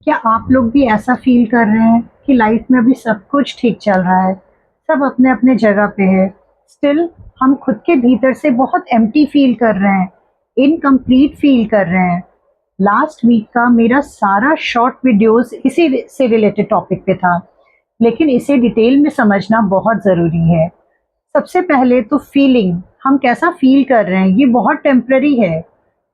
क्या आप लोग भी ऐसा फील कर रहे हैं कि लाइफ में अभी सब कुछ ठीक चल रहा है, सब अपने अपने जगह पे है, स्टिल हम खुद के भीतर से बहुत एम्प्टी फील कर रहे हैं, इनकम्प्लीट फील कर रहे हैं। लास्ट वीक का मेरा सारा शॉर्ट वीडियोस इसी से रिलेटेड टॉपिक पे था, लेकिन इसे डिटेल में समझना बहुत ज़रूरी है। सबसे पहले तो फीलिंग, हम कैसा फील कर रहे हैं, ये बहुत टेम्पररी है।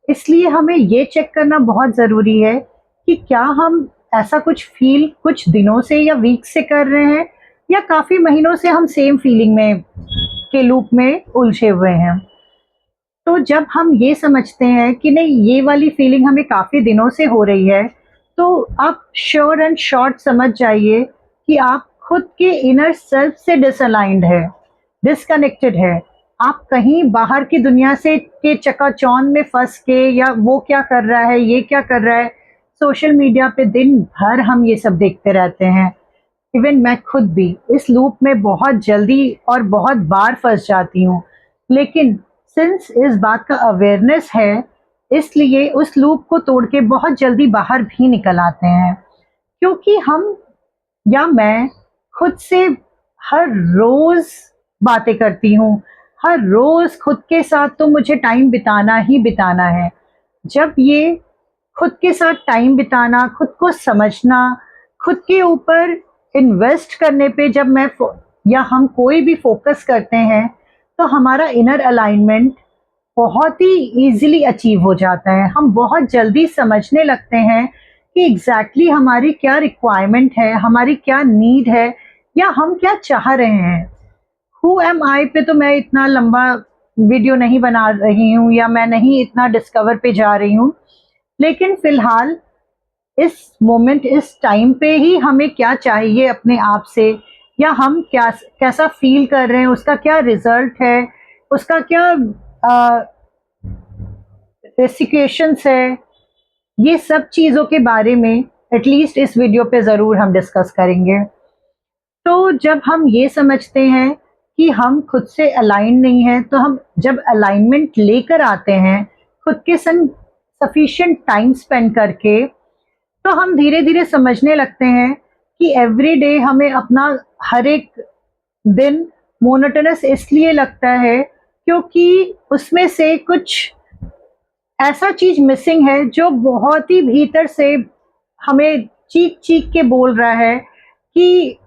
इसलिए हमें ये चेक करना बहुत ज़रूरी है कि क्या हम ऐसा कुछ फील कुछ दिनों से या वीक से कर रहे हैं, या काफ़ी महीनों से हम सेम फीलिंग में के लूप में उलझे हुए हैं। तो जब हम ये समझते हैं कि नहीं, ये वाली फीलिंग हमें काफ़ी दिनों से हो रही है, तो आप श्योर एंड शॉर्ट समझ जाइए कि आप खुद के इनर सेल्फ से डिसअलाइंड है, डिस्कनेक्टेड है। आप कहीं बाहर की दुनिया से के चकाचौंध में फंस के, या वो क्या कर रहा है, ये क्या कर रहा है, सोशल मीडिया पे दिन भर हम ये सब देखते रहते हैं। इवन मैं खुद भी इस लूप में बहुत जल्दी और बहुत बार फंस जाती हूँ, लेकिन सिंस इस बात का अवेयरनेस है, इसलिए उस लूप को तोड़ के बहुत जल्दी बाहर भी निकल आते हैं। क्योंकि हम, या मैं, खुद से हर रोज बातें करती हूँ। हर रोज खुद के साथ तो मुझे टाइम बिताना ही बिताना है। जब ये खुद के साथ टाइम बिताना, खुद को समझना, खुद के ऊपर इन्वेस्ट करने पे जब मैं या हम कोई भी फोकस करते हैं, तो हमारा इनर अलाइनमेंट बहुत ही इजीली अचीव हो जाता है। हम बहुत जल्दी समझने लगते हैं कि एग्जैक्टली हमारी क्या रिक्वायरमेंट है, हमारी क्या नीड है, या हम क्या चाह रहे हैं। हु एम आई पे तो मैं इतना लंबा वीडियो नहीं बना रही हूँ, या मैं नहीं इतना डिस्कवर पे जा रही हूँ, लेकिन फिलहाल इस मोमेंट, इस टाइम पे ही हमें क्या चाहिए अपने आप से, या हम क्या कैसा फील कर रहे हैं, उसका क्या रिजल्ट है, उसका क्या सिचुएशंस है, ये सब चीज़ों के बारे में एटलीस्ट इस वीडियो पे ज़रूर हम डिस्कस करेंगे। तो जब हम ये समझते हैं कि हम खुद से अलाइन नहीं हैं, तो हम जब अलाइनमेंट लेकर आते हैं खुद के संग सफिशिएंट टाइम स्पेंड करके, तो हम धीरे धीरे समझने लगते हैं कि एवरी डे हमें अपना हर एक दिन मोनोटोनस इसलिए लगता है क्योंकि उसमें से कुछ ऐसा चीज मिसिंग है जो बहुत ही भीतर से हमें चीख चीख के बोल रहा है कि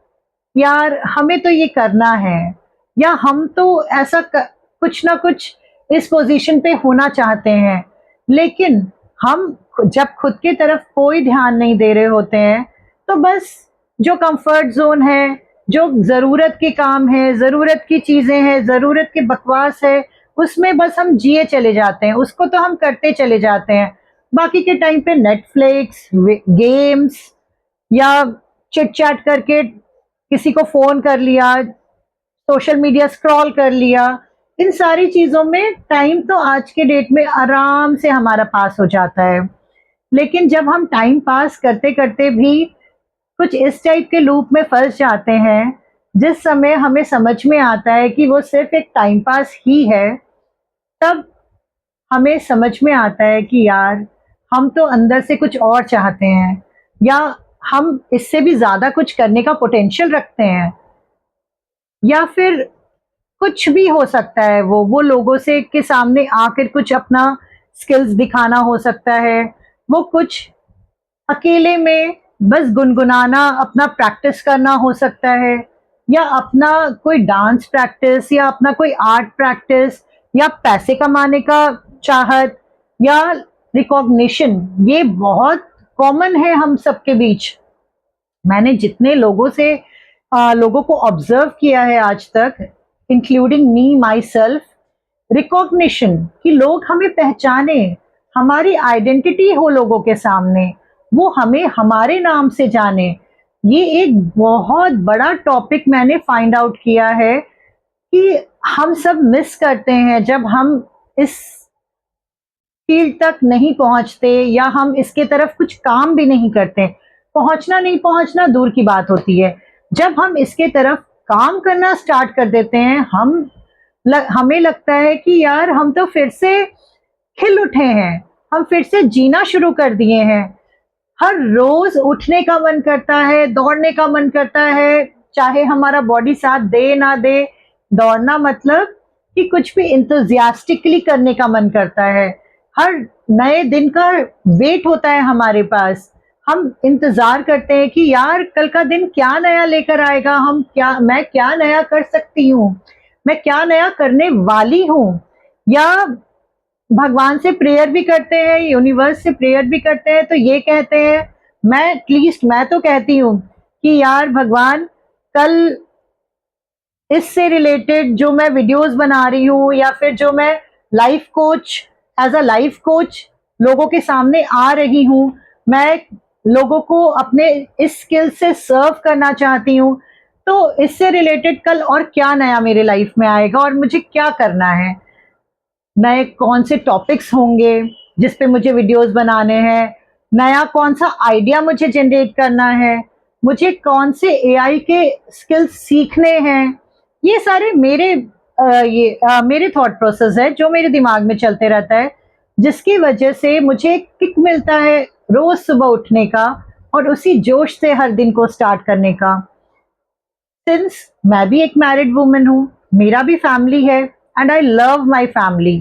यार हमें तो ये करना है, या हम तो ऐसा कुछ ना कुछ इस पोजीशन पे होना चाहते हैं। लेकिन हम जब खुद की तरफ कोई ध्यान नहीं दे रहे होते हैं, तो बस जो कंफर्ट जोन है, जो ज़रूरत के काम है, ज़रूरत की चीज़ें हैं, ज़रूरत के बकवास है, उसमें बस हम जिए चले जाते हैं, उसको तो हम करते चले जाते हैं। बाकी के टाइम पे नेटफ्लिक्स, गेम्स, या चिट चैट करके किसी को फ़ोन कर लिया, सोशल मीडिया स्क्रॉल कर लिया, इन सारी चीज़ों में टाइम तो आज के डेट में आराम से हमारा पास हो जाता है। लेकिन जब हम टाइम पास करते करते भी कुछ इस टाइप के लूप में फंस जाते हैं, जिस समय हमें समझ में आता है कि वो सिर्फ एक टाइम पास ही है, तब हमें समझ में आता है कि यार हम तो अंदर से कुछ और चाहते हैं, या हम इससे भी ज़्यादा कुछ करने का पोटेंशियल रखते हैं, या फिर कुछ भी हो सकता है। वो लोगों से के सामने आकर कुछ अपना स्किल्स दिखाना हो सकता है, वो कुछ अकेले में बस गुनगुनाना, अपना प्रैक्टिस करना हो सकता है, या अपना कोई डांस प्रैक्टिस, या अपना कोई आर्ट प्रैक्टिस, या पैसे कमाने का चाहत, या रिकॉग्निशन। ये बहुत कॉमन है हम सबके बीच। मैंने जितने लोगों को ऑब्जर्व किया है आज तक, including me my self, recognition, कि लोग हमें पहचाने, हमारी आइडेंटिटी हो लोगों के सामने, वो हमें हमारे नाम से जाने, ये एक बहुत बड़ा टॉपिक मैंने फाइंड आउट किया है कि हम सब मिस करते हैं जब हम इस फील्ड तक नहीं पहुंचते, या हम इसके तरफ कुछ काम भी नहीं करते। पहुंचना नहीं पहुंचना दूर की बात होती है, जब हम इसके तरफ काम करना स्टार्ट कर देते हैं, हमें लगता है कि यार हम तो फिर से खिल उठे हैं, हम फिर से जीना शुरू कर दिए हैं, हर रोज उठने का मन करता है, दौड़ने का मन करता है, चाहे हमारा बॉडी साथ दे ना दे। दौड़ना मतलब कि कुछ भी इंतजियास्टिकली करने का मन करता है। हर नए दिन का वेट होता है हमारे पास। हम इंतजार करते हैं कि यार कल का दिन क्या नया लेकर आएगा, मैं क्या नया कर सकती हूँ, मैं क्या नया करने वाली हूँ। या भगवान से प्रेयर भी करते हैं, यूनिवर्स से प्रेयर भी करते हैं, तो ये कहते हैं, मैं एटलीस्ट मैं तो कहती हूँ कि यार भगवान, कल इससे रिलेटेड जो मैं वीडियोस बना रही हूँ या फिर जो मैं life coach, as a life coach लोगों के सामने आ रही हूँ, मैं लोगों को अपने इस स्किल से सर्व करना चाहती हूँ, तो इससे रिलेटेड कल और क्या नया मेरे लाइफ में आएगा और मुझे क्या करना है, नए कौन से टॉपिक्स होंगे जिस पे मुझे वीडियोस बनाने हैं, नया कौन सा आइडिया मुझे जनरेट करना है, मुझे कौन से एआई के स्किल्स सीखने हैं। ये सारे मेरे थॉट प्रोसेस है जो मेरे दिमाग में चलते रहता है, जिसकी वजह से मुझे एक किक मिलता है रोज सुबह उठने का और उसी जोश से हर दिन को स्टार्ट करने का। सिंस मैं भी एक मैरिड वुमन हूँ, मेरा भी फैमिली है and I love my family,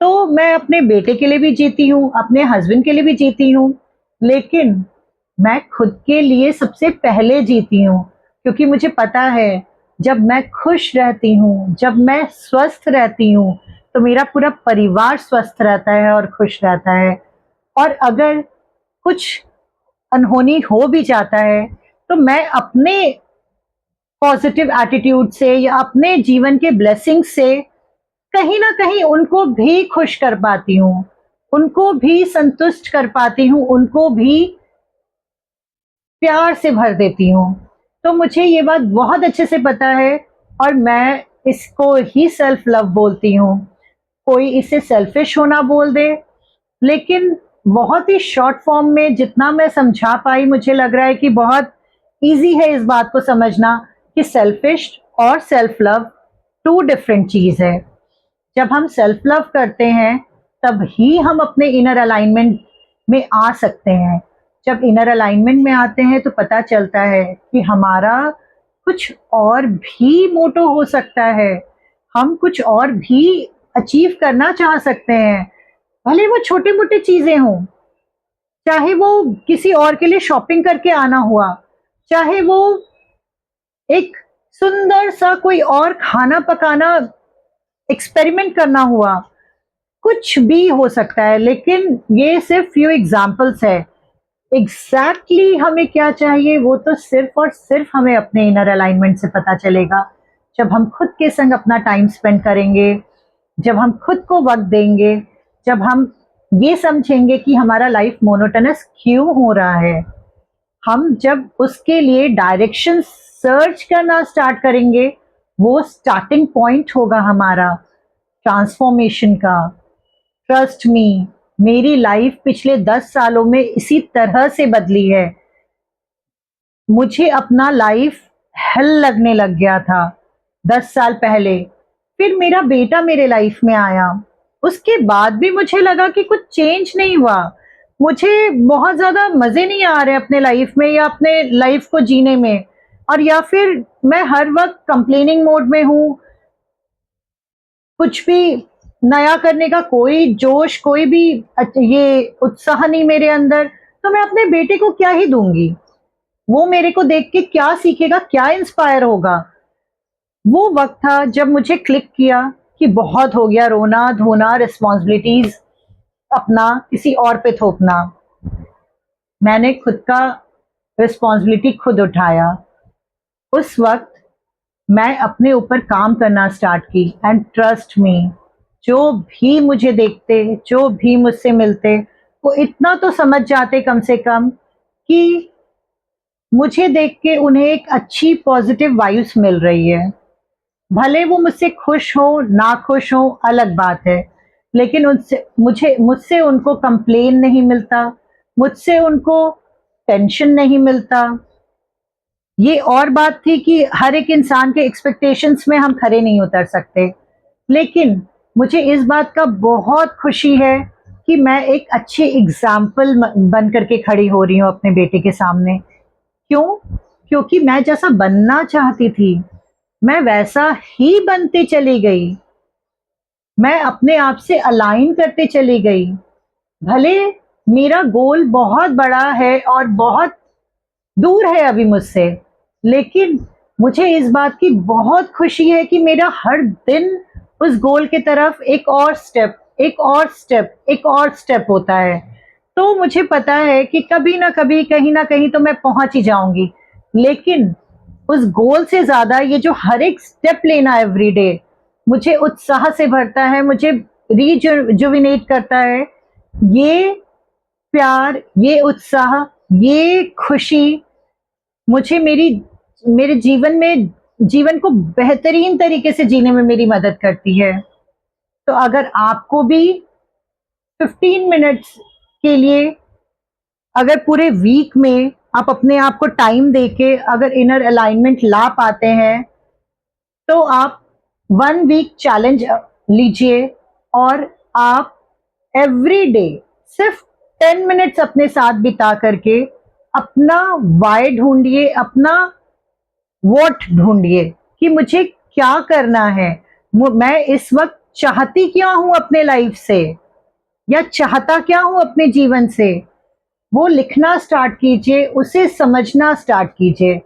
तो मैं अपने बेटे के लिए भी जीती हूँ, अपने हस्बैंड के लिए भी जीती हूँ, लेकिन मैं खुद के लिए सबसे पहले जीती हूँ, क्योंकि मुझे पता है जब मैं खुश रहती हूँ, जब मैं स्वस्थ रहती हूँ, तो मेरा पूरा परिवार स्वस्थ रहता है और खुश रहता है। और अगर कुछ अनहोनी हो भी जाता है तो मैं अपने पॉजिटिव एटीट्यूड से या अपने जीवन के ब्लेसिंग से कहीं ना कहीं उनको भी खुश कर पाती हूँ, उनको भी संतुष्ट कर पाती हूँ, उनको भी प्यार से भर देती हूँ। तो मुझे ये बात बहुत अच्छे से पता है और मैं इसको ही सेल्फ लव बोलती हूँ। कोई इसे सेल्फिश होना बोल दे, लेकिन बहुत ही शॉर्ट फॉर्म में जितना मैं समझा पाई, मुझे लग रहा है कि बहुत इजी है इस बात को समझना कि सेल्फिश और सेल्फ लव टू डिफरेंट चीज है। जब हम सेल्फ लव करते हैं तब ही हम अपने इनर अलाइनमेंट में आ सकते हैं। जब इनर अलाइनमेंट में आते हैं तो पता चलता है कि हमारा कुछ और भी मोटो हो सकता है, हम कुछ और भी अचीव करना चाह सकते हैं, भले वो छोटे मोटे चीजें हों, चाहे वो किसी और के लिए शॉपिंग करके आना हुआ, चाहे वो एक सुंदर सा कोई और खाना पकाना एक्सपेरिमेंट करना हुआ, कुछ भी हो सकता है। लेकिन ये सिर्फ फ्यू एग्जाम्पल्स है। एग्जैक्टली हमें क्या चाहिए वो तो सिर्फ और सिर्फ हमें अपने इनर अलाइनमेंट से पता चलेगा, जब हम खुद के संग अपना टाइम स्पेंड करेंगे, जब हम खुद को वक्त देंगे, जब हम ये समझेंगे कि हमारा लाइफ मोनोटनस क्यों हो रहा है, हम जब उसके लिए डायरेक्शन सर्च करना स्टार्ट करेंगे, वो स्टार्टिंग पॉइंट होगा हमारा ट्रांसफॉर्मेशन का। ट्रस्ट मी, मेरी लाइफ पिछले 10 सालों में इसी तरह से बदली है। मुझे अपना लाइफ हेल लगने लग गया था 10 साल पहले, फिर मेरा बेटा मेरे लाइफ में आया, उसके बाद भी मुझे लगा कि कुछ चेंज नहीं हुआ, मुझे बहुत ज्यादा मजे नहीं आ रहे अपने लाइफ में या अपने लाइफ को जीने में, और या फिर मैं हर वक्त कंप्लेनिंग मोड में हूँ, कुछ भी नया करने का कोई जोश, कोई भी ये उत्साह नहीं मेरे अंदर, तो मैं अपने बेटे को क्या ही दूंगी, वो मेरे को देख के क्या सीखेगा, क्या इंस्पायर होगा। वो वक्त था जब मुझे क्लिक किया कि बहुत हो गया रोना धोना, रिस्पॉन्सिबिलिटीज अपना किसी और पे थोपना। मैंने खुद का रिस्पॉन्सिबिलिटी खुद उठाया। उस वक्त मैं अपने ऊपर काम करना स्टार्ट की एंड ट्रस्ट मी, जो भी मुझे देखते, जो भी मुझसे मिलते, वो इतना तो समझ जाते कम से कम कि मुझे देख के उन्हें एक अच्छी पॉजिटिव वाइब्स मिल रही है। भले वो मुझसे खुश हो ना खुश हो अलग बात है, लेकिन मुझसे उनको कंप्लेन नहीं मिलता, मुझसे उनको टेंशन नहीं मिलता। ये और बात थी कि हर एक इंसान के एक्सपेक्टेशंस में हम खरे नहीं उतर सकते, लेकिन मुझे इस बात का बहुत खुशी है कि मैं एक अच्छी एग्जाम्पल बन करके खड़ी हो रही हूँ अपने बेटे के सामने। क्यों? क्योंकि मैं जैसा बनना चाहती थी मैं वैसा ही बनती चली गई। मैं अपने आप से अलाइन करते चली गई। भले मेरा गोल बहुत बड़ा है और बहुत दूर है अभी मुझसे, लेकिन मुझे इस बात की बहुत खुशी है कि मेरा हर दिन उस गोल की तरफ एक और स्टेप, एक और स्टेप, एक और स्टेप होता है। तो मुझे पता है कि कभी ना कभी, कहीं ना कहीं तो मैं पहुंच ही जाऊंगी, लेकिन उस गोल से ज्यादा ये जो हर एक स्टेप लेना एवरी डे मुझे उत्साह से भरता है, मुझे रिजुविनेट करता है। ये प्यार, ये उत्साह, ये खुशी मुझे मेरे जीवन को बेहतरीन तरीके से जीने में मेरी मदद करती है। तो अगर आपको भी 15 मिनट्स के लिए, अगर पूरे वीक में आप अपने आप को टाइम देके अगर इनर अलाइनमेंट ला पाते हैं, तो आप 1 वीक चैलेंज लीजिए और आप एवरी डे सिर्फ 10 मिनट्स अपने साथ बिता करके अपना वाई ढूंढिए, अपना वॉट ढूंढिए कि मुझे क्या करना है, मैं इस वक्त चाहती क्या हूं अपने लाइफ से, या चाहता क्या हूं अपने जीवन से। वो लिखना स्टार्ट कीजिए, उसे समझना स्टार्ट कीजिए।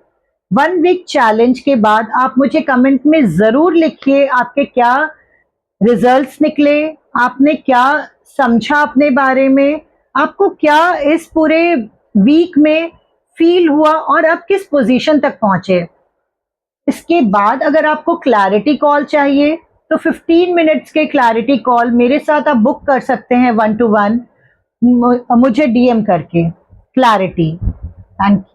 1 वीक चैलेंज के बाद आप मुझे कमेंट में जरूर लिखिए आपके क्या रिजल्ट्स निकले, आपने क्या समझा अपने बारे में, आपको क्या इस पूरे वीक में फील हुआ और आप किस पोजीशन तक पहुंचे। इसके बाद अगर आपको क्लैरिटी कॉल चाहिए तो 15 मिनट्स के क्लैरिटी कॉल मेरे साथ आप बुक कर सकते हैं 1 to 1 मुझे डीएम करके। क्लैरिटी। Thank you.